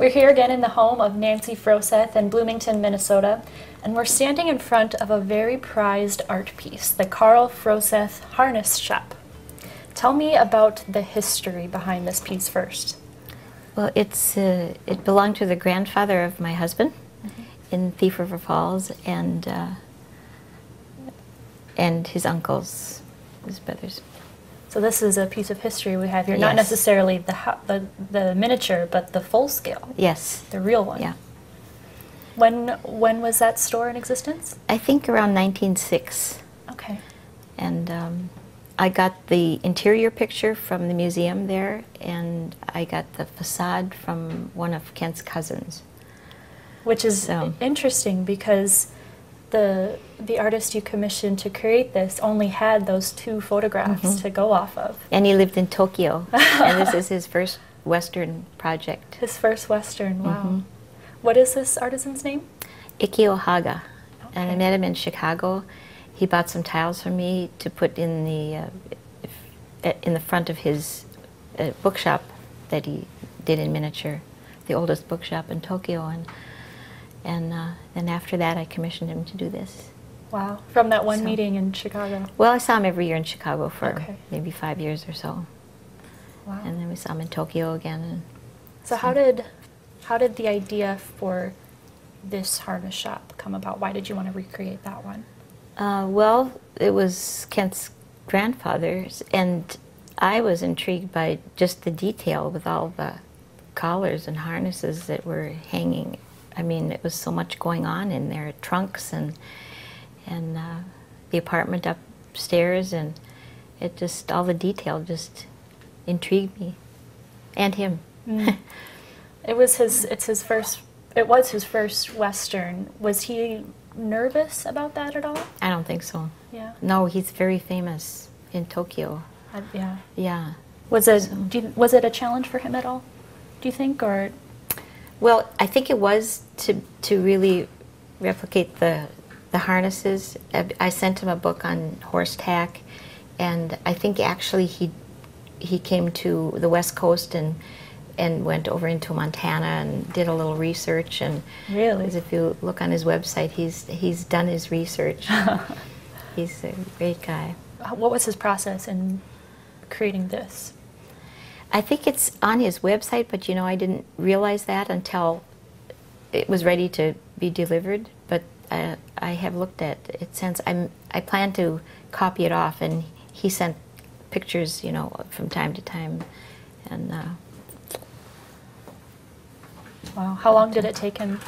We're here again in the home of Nancy Froseth in Bloomington, Minnesota, and we're standing in front of a very prized art piece, the Carl Froseth Harness Shop. Tell me about the history behind this piece first. Well, it belonged to the grandfather of my husband in Thief River Falls, and his uncles, his brothers. So this is a piece of history we have here, Yes. not necessarily the miniature, but the full scale. Yes. The real one. Yeah. When was that store in existence? I think around 1906. Okay. And I got the interior picture from the museum there, and I got the facade from one of Kent's cousins. Which is interesting because the artist you commissioned to create this only had those two photographs to go off of. And he lived in Tokyo, and this is his first Western project. His first Western, wow. What is this artisan's name? Ikeo Haga. And I met him in Chicago. He bought some tiles from me to put in the front of his bookshop that he did in miniature, the oldest bookshop in Tokyo. And then after that, I commissioned him to do this. Wow. From that one meeting in Chicago? Well, I saw him every year in Chicago for maybe 5 years or so. Wow. And then we saw him in Tokyo again. And so how did the idea for this harness shop come about? Why did you want to recreate that one? Well, it was Kent's grandfather's, and I was intrigued by just the detail with all the collars and harnesses that were hanging. I mean, it was so much going on in there, trunks and the apartment upstairs, and it just, all the detail just intrigued me, and him. It was his first Western. Was he nervous about that at all? I don't think so. Yeah. No, he's very famous in Tokyo. Yeah. Yeah. Was it a challenge for him at all, do you think, or? Well, I think it was to really replicate the harnesses. I sent him a book on horse tack, and I think actually he came to the West Coast and went over into Montana and did a little research. And really, if you look on his website, he's done his research. He's a great guy. What was his process in creating this? I think it's on his website, but you know, I didn't realize that until it was ready to be delivered. But I have looked at it since. I plan to copy it off, and he sent pictures, you know, from time to time. And wow, how long did it take him?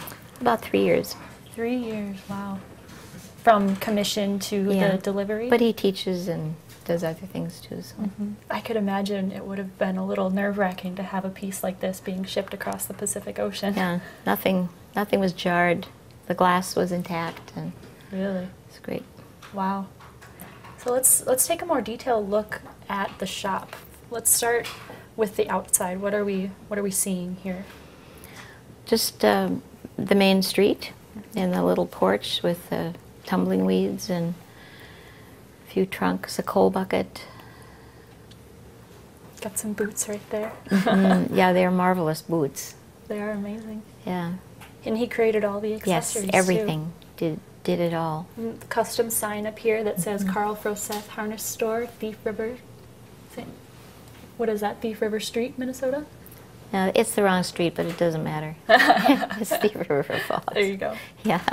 About 3 years. 3 years, wow. From commission to the delivery? But he teaches and does other things too. So. I could imagine it would have been a little nerve-wracking to have a piece like this being shipped across the Pacific Ocean. Yeah, nothing was jarred. The glass was intact, and really, it's great. Wow. So let's take a more detailed look at the shop. Let's start with the outside. What are we seeing here? Just the main street and the little porch with the tumbling weeds and few trunks, a coal bucket. Got some boots right there. Yeah, they're marvelous boots. They are amazing. Yeah. And he created all the accessories. Yes, everything. Did it all. Custom sign up here that says Carl Froseth Harness Store, Thief River. What is that? Thief River Street, Minnesota? It's the wrong street, but it doesn't matter. It's Thief River Falls. There you go. Yeah.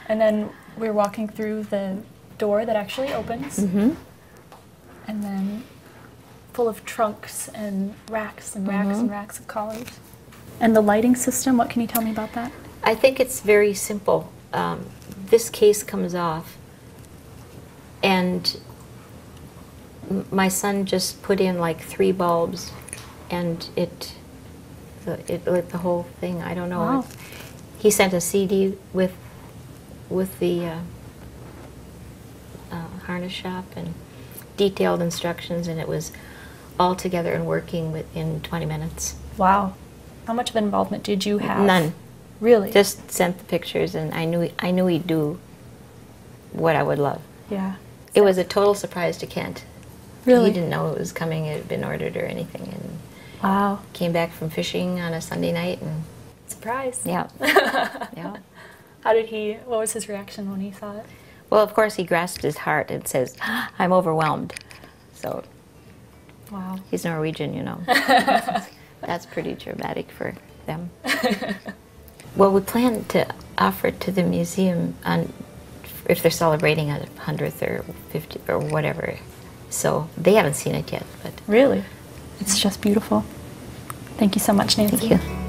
And then we're walking through the door that actually opens, and then full of trunks and racks and racks and racks of collars. And the lighting system, what can you tell me about that? I think it's very simple. This case comes off, and my son just put in like 3 bulbs, and it lit the whole thing. I don't know. Wow. He sent a CD with the harness shop and detailed instructions, and it was all together and working within 20 minutes. Wow. How much of involvement did you have? None. Really? Just sent the pictures, and I knew he'd do what I would love. Yeah. It was a total surprise to Kent. Really? He didn't know it was coming. It had been ordered or anything, and wow. came back from fishing on a Sunday night and Surprise. Yeah. Yeah. What was his reaction when he saw it? Well, of course, he grasped his heart and says, I'm overwhelmed. So, Wow. he's Norwegian, you know. That's pretty dramatic for them. Well, we plan to offer it to the museum if they're celebrating a 100th or 50th or whatever. So, they haven't seen it yet. But Really? It's just beautiful. Thank you so much, Nancy. Thank you.